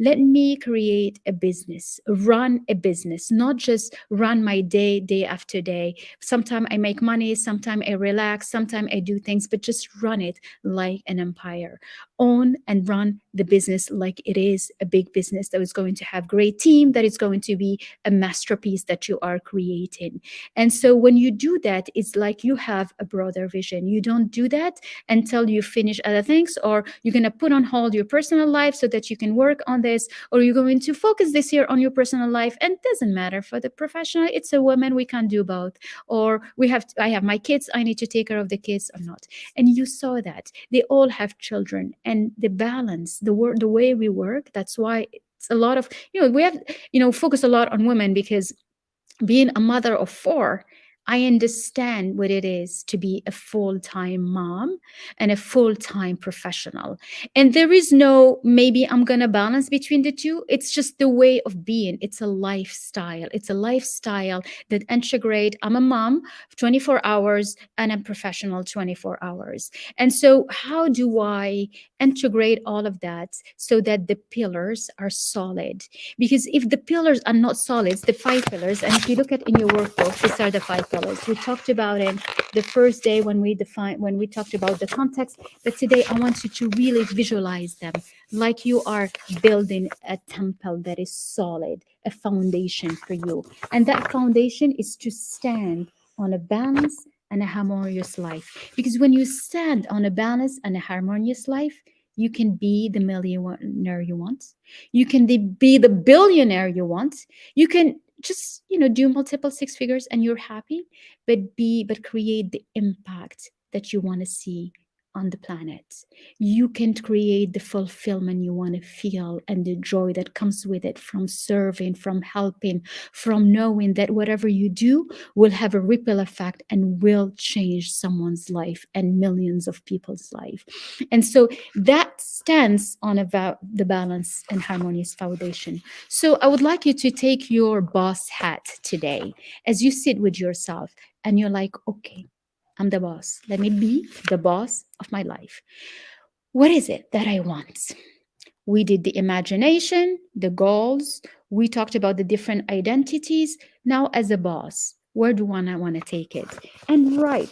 let me create a business, run a business, not just run my day after day. Sometimes I make money, sometimes I relax, sometimes I do things, but just run it like an empire. Own and run the business like it is a big business that is going to have great team, that is going to be a masterpiece that you are creating. And so when you do that, it's like you have a broader vision. You don't do that until you finish other things, or you're going to put on hold your personal life so that you can work on this, or you're going to focus this year on your personal life. And it doesn't matter for the professional, it's a woman, we can't do both. Or I have my kids, I need to take care of the kids or not. And you saw that they all have children, and the balance, the way we work, that's why it's a lot of, we have, focus a lot on women, because being a mother of four, I understand what it is to be a full time mom and a full time professional. And there is no, maybe I'm going to balance between the two. It's just the way of being. It's a lifestyle. It's a lifestyle that integrate. I'm a mom 24 hours and I'm professional 24 hours. And so, how do I integrate all of that so that the pillars are solid? Because if the pillars are not solid, it's the five pillars. And if you look at in your workbook, these are the five pillars. We talked about it the first day when we talked about the context. But today I want you to really visualize them like you are building a temple that is solid, a foundation for you. And that foundation is to stand on a balance and a harmonious life. Because when you stand on a balance and a harmonious life, you can be the millionaire you want. You can be the billionaire you want. You can just, do multiple six figures and you're happy, but create the impact that you want to see on the planet. You can create the fulfillment you want to feel and the joy that comes with it, from serving, from helping, from knowing that whatever you do will have a ripple effect and will change someone's life and millions of people's life. And so that stands on the balance and harmonious foundation. So I would like you to take your boss hat today as you sit with yourself and you're like, okay, I'm the boss. Let me be the boss of my life. What is it that I want? We did the imagination, the goals. We talked about the different identities. Now, as a boss, where do I want to take it? And write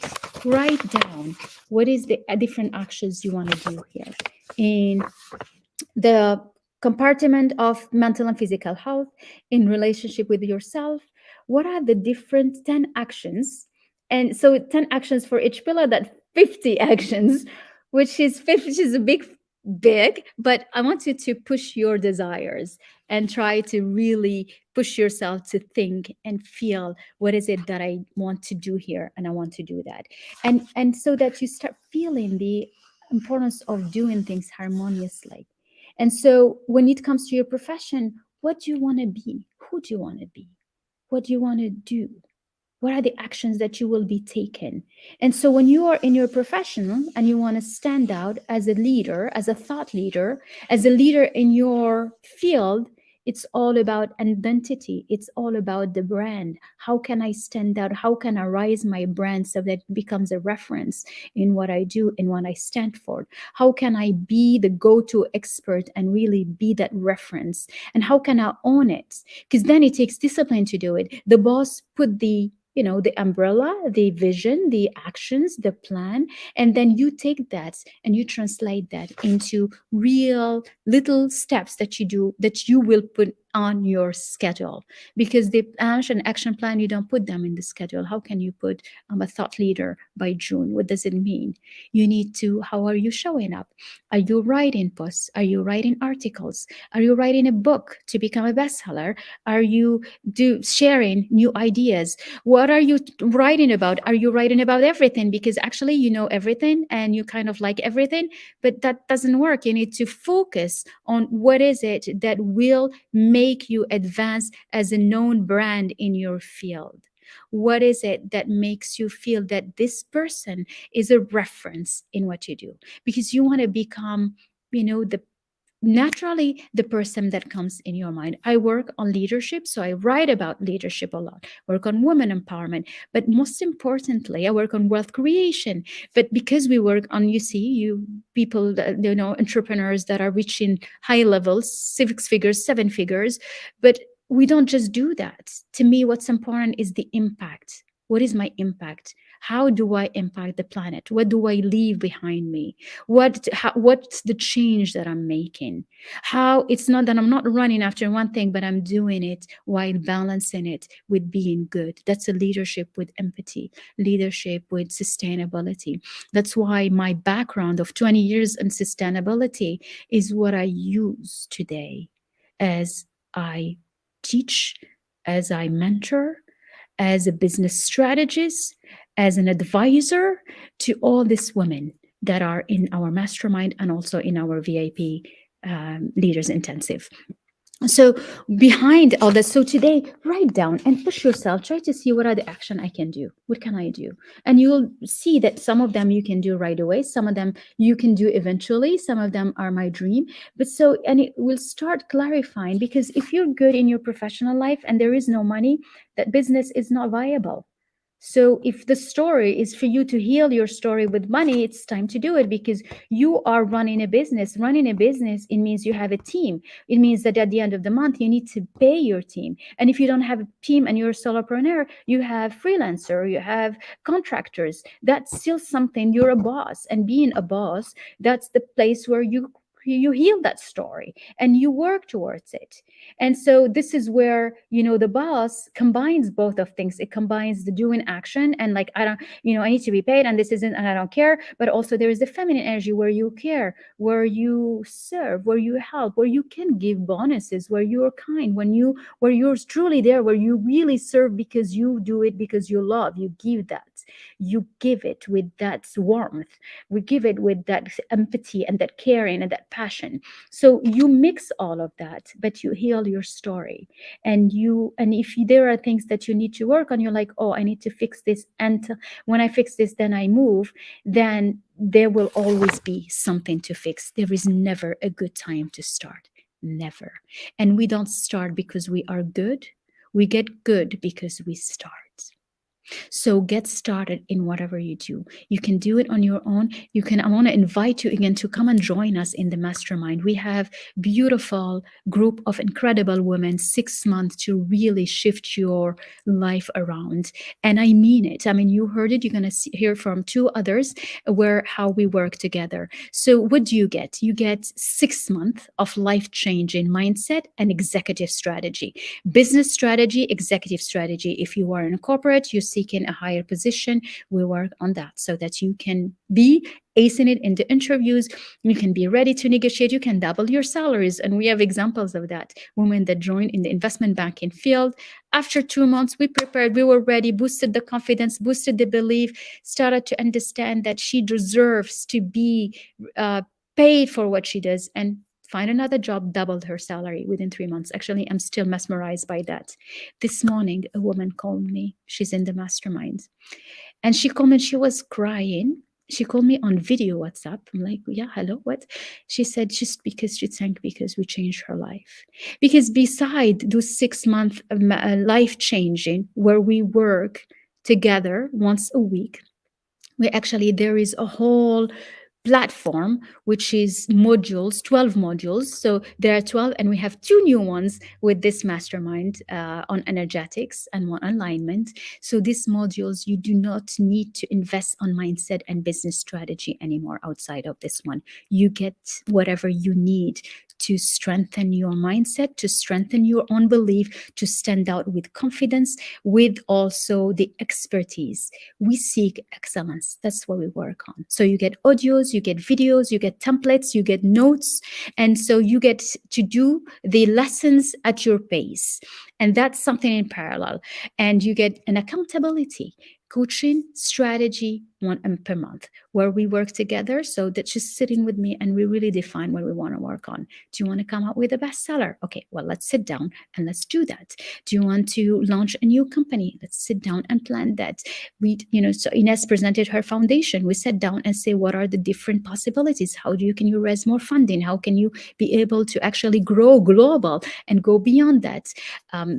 down what is the different actions you want to do here. In the compartment of mental and physical health, in relationship with yourself, what are the different 10 actions? And so 10 actions for each pillar, that 50 actions, which is a big, but I want you to push your desires and try to really push yourself to think and feel, what is it that I want to do here, and I want to do that. And so that you start feeling the importance of doing things harmoniously. And so when it comes to your profession, what do you want to be? Who do you want to be? What do you want to do? What are the actions that you will be taking? And so when you are in your profession and you want to stand out as a leader, as a thought leader, as a leader in your field, It's all about identity. It's all about the brand. How can I stand out? How can I rise my brand so that it becomes a reference in what I do and what I stand for? How can I be the go to expert and really be that reference? And how can I own it? Because then it takes discipline to do it. The boss put the umbrella, the vision, the actions, the plan, and then you take that and you translate that into real little steps that you do, that you will put on your schedule. Because the action plan, you don't put them in the schedule. How can you put a thought leader by June? What does it mean? You need to, how are you showing up? Are you writing posts? Are you writing articles? Are you writing a book to become a bestseller? Are you sharing new ideas? What are you writing about? Are you writing about everything? Because actually you know everything and you kind of like everything, but that doesn't work. You need to focus on what is it that will make you advance as a known brand in your field. What is it that makes you feel that this person is a reference in what you do? Because you want to become, the naturally the person that comes in your mind. I work on leadership, so I write about leadership a lot, work on women empowerment, but most importantly I work on wealth creation. But because we work on, you see, you people that, entrepreneurs that are reaching high levels, 6 figures, 7 figures, but we don't just do that. To me, what's important is the impact. What is my impact? How do I impact the planet? What do I leave behind me? What's the change that I'm making? How it's not that I'm not running after one thing, but I'm doing it while balancing it with being good. That's a leadership with empathy, leadership with sustainability. That's why my background of 20 years in sustainability is what I use today as I teach, as I mentor, as a business strategist, as an advisor to all these women that are in our mastermind and also in our VIP Leaders Intensive. So behind all this, so today, write down and push yourself. Try to see what are the action I can do. What can I do? And you'll see that some of them you can do right away. Some of them you can do eventually. Some of them are my dream. But so, and it will start clarifying, because if you're good in your professional life and there is no money, that business is not viable. So if the story is for you to heal your story with money, it's time to do it, because you are running a business. Running a business, it means you have a team. It means that at the end of the month, you need to pay your team. And if you don't have a team and you're a solopreneur, you have freelancer, you have contractors. That's still something. You're a boss. And being a boss, that's the place where you heal that story and you work towards it. And so this is where, the boss combines both of things. It combines the doing action and like, I don't, I need to be paid and this isn't, and I don't care. But also there is the feminine energy where you care, where you serve, where you help, where you can give bonuses, where you're kind, where you're truly there, where you really serve because you do it because you love, you give that. You give it with that warmth. We give it with that empathy and that caring and that passion. So you mix all of that, but you heal your story. And if there are things that you need to work on, you're like, oh, I need to fix this. And when I fix this, then I move. Then there will always be something to fix. There is never a good time to start. Never. And we don't start because we are good. We get good because we start. So get started in whatever you do. You can do it on your own. I want to invite you again to come and join us in the mastermind. We have beautiful group of incredible women, 6 months to really shift your life around. And I mean it. I mean, you heard it. You're going to hear from 2 others where how we work together. So what do you get? You get 6 months of life-changing mindset and executive strategy. Business strategy, executive strategy. If you are in a corporate, you're seeking a higher position, we work on that so that you can be acing it in the interviews. You can be ready to negotiate. You can double your salaries. And we have examples of that. Women that joined in the investment banking field. After 2 months, we prepared, we were ready, boosted the confidence, boosted the belief, started to understand that she deserves to be paid for what she does, and find another job, doubled her salary within 3 months. Actually, I'm still mesmerized by that. This morning, a woman called me. She's in the mastermind. And she called me and she was crying. She called me on video WhatsApp. I'm like, yeah, hello, what? She said, just because she thanked because we changed her life. Because beside those 6 month life changing, where we work together once a week, we actually, there is a whole platform which is modules, 12 modules. So there are 12, and we have two new ones with this mastermind on energetics and one alignment. So these modules, you do not need to invest on mindset and business strategy anymore outside of this one. You get whatever you need to strengthen your mindset, to strengthen your own belief, to stand out with confidence, with also the expertise. We seek excellence. That's what we work on. So you get audios, you get videos, you get templates, you get notes. And so you get to do the lessons at your pace. And that's something in parallel. And you get an accountability, coaching strategy, one per month, where we work together. So that's just sitting with me and we really define what we want to work on. Do you want to come up with a bestseller? Okay, well, let's sit down and let's do that. Do you want to launch a new company? Let's sit down and plan that. We, so Ines presented her foundation. We sat down and say, what are the different possibilities? How can you raise more funding? How can you be able to actually grow global and go beyond that?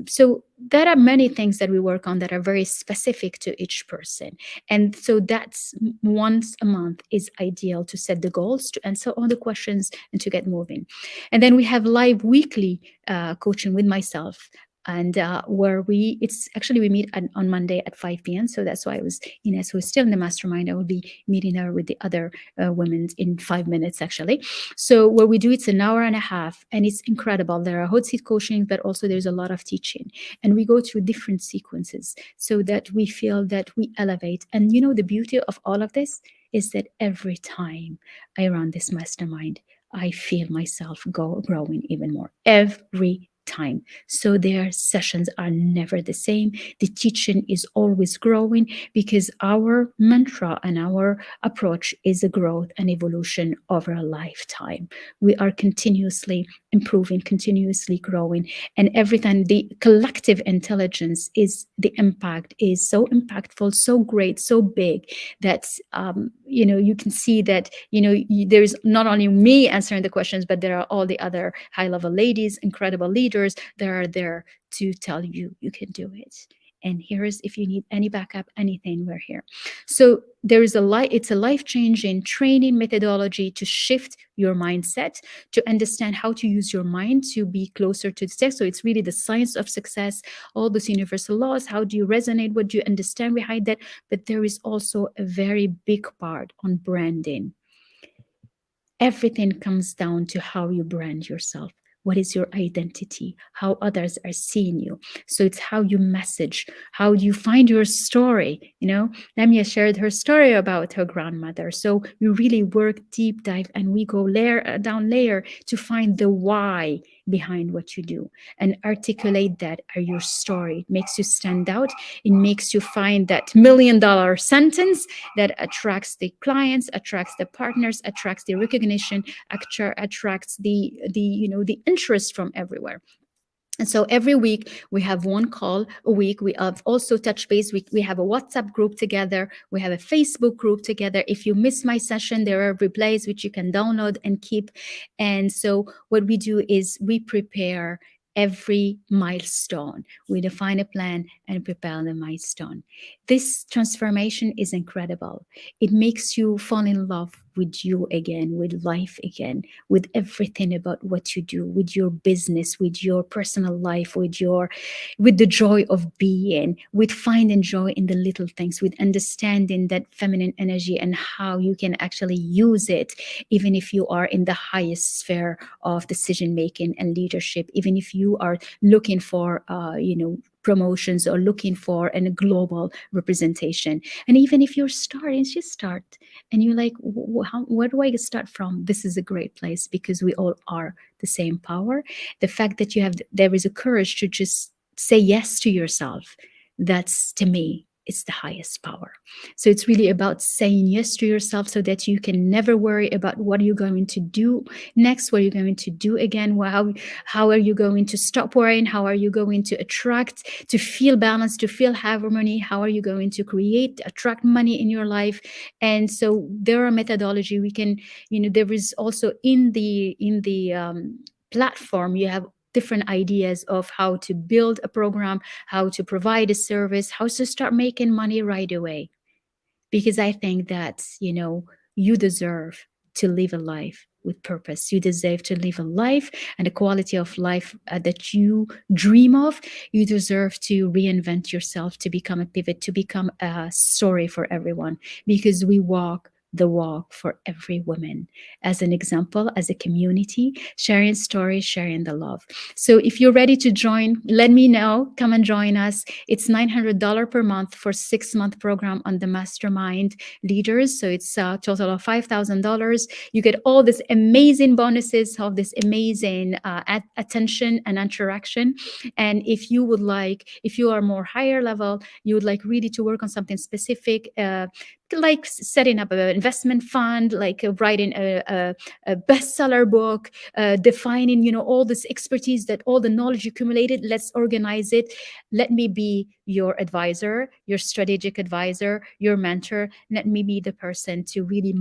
So there are many things that we work on that are very specific to each person. And so that's once a month is ideal to set the goals, to answer all the questions, and to get moving. And then we have live weekly coaching with myself, and where it's actually we meet on Monday at 5 p.m. So that's why I was Ines, who's still in the mastermind. I will be meeting her with the other women in 5 minutes actually. So what we do, it's an hour and a half, and it's incredible. There are hot seat coaching, but also there's a lot of teaching, and we go through different sequences so that we feel that we elevate. And the beauty of all of this is that every time I run this mastermind, I feel myself growing even more every time. So their sessions are never the same. The teaching is always growing because our mantra and our approach is a growth and evolution over a lifetime. We are continuously improving, continuously growing. And every time the collective intelligence is the impact is so impactful, so great, so big that, you can see that, there's not only me answering the questions, but there are all the other high level ladies, incredible leaders that are there to tell you you can do it. And here's, if you need any backup, anything, we're here. So there is it's a life-changing training methodology to shift your mindset, to understand how to use your mind to be closer to the text. So it's really the science of success, all those universal laws. How do you resonate? What do you understand behind that? But there is also a very big part on branding. Everything comes down to how you brand yourself. What is your identity? How others are seeing you. So it's how you message, how you find your story. Lamia shared her story about her grandmother. So we really work deep dive, and we go layer down layer to find the why behind what you do and articulate that as your story. It makes you stand out. It makes you find that $1 million sentence that attracts the clients, attracts the partners, attracts the recognition, attracts the interest from everywhere. And so every week we have one call a week. We have also touch base. We have a WhatsApp group together. We have a Facebook group together. If you miss my session, there are replays which you can download and keep. And so what we do is we prepare every milestone. We define a plan and prepare the milestone. This transformation is incredible. It makes you fall in love with you again, with life again, with everything about what you do, with your business, with your personal life, with the joy of being, with finding joy in the little things, with understanding that feminine energy and how you can actually use it, even if you are in the highest sphere of decision making and leadership, even if you are looking for promotions or looking for a global representation. And even if you're starting, just start. And you're like, where do I start from? This is a great place because we all are the same power. The fact that there is a courage to just say yes to yourself, that's, to me, is the highest power. So it's really about saying yes to yourself so that you can never worry about what you're going to do next, what you're going to do again, how are you going to stop worrying, how are you going to attract, to feel balance, to feel harmony, how are you going to create, attract money in your life. And so there are methodology we can, there is also in the platform, you have different ideas of how to build a program, how to provide a service, how to start making money right away. Because I think that, you deserve to live a life with purpose. You deserve to live a life and a quality of life that you dream of. You deserve to reinvent yourself, to become a pivot, to become a story for everyone, because we walk the walk for every woman as an example, as a community, sharing stories, sharing the love. So if you're ready to join, let me know. Come and join us. It's $900 per month for 6-month program on the mastermind leaders. So it's a total of $5,000. You get all these amazing bonuses of this amazing attention and interaction. And if you would like, if you are more higher level, you would like really to work on something specific, like setting up an investment fund, like writing a bestseller book, defining, all this expertise, that all the knowledge you accumulated, let's organize it. Let me be your advisor, your strategic advisor, your mentor. Let me be the person to really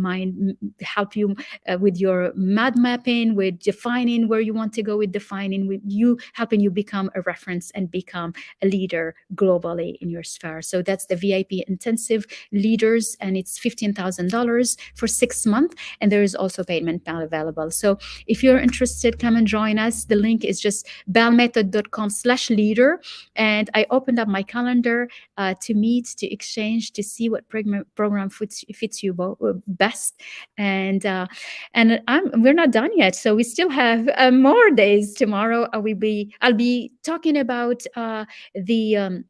help you with your map mapping, with defining where you want to go, with defining, with you, helping you become a reference and become a leader globally in your sphere. So that's the VIP intensive leaders, and it's $15,000 for 6 months. And there is also payment plan available. So if you're interested, come and join us. The link is just balmethod.com/leader. And I opened up my calendar to meet, to exchange, to see what program fits you best. And we're not done yet, so we still have more days. Tomorrow I'll be talking about the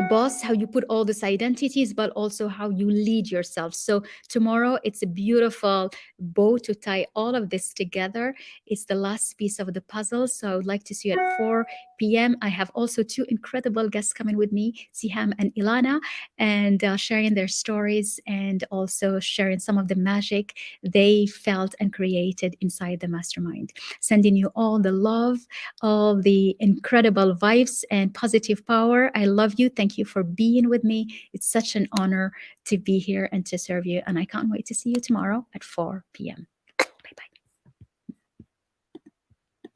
boss, how you put all these identities, but also how you lead yourself. So tomorrow, it's a beautiful bow to tie all of this together. It's the last piece of the puzzle. So I would like to see you at 4 p.m. I have also 2 incredible guests coming with me, Siham and Ilana, and sharing their stories, and also sharing some of the magic they felt and created inside the mastermind. Sending you all the love, all the incredible vibes and positive power. I love you. Thank you for being with me. It's such an honor to be here and to serve you. And I can't wait to see you tomorrow at 4 p.m.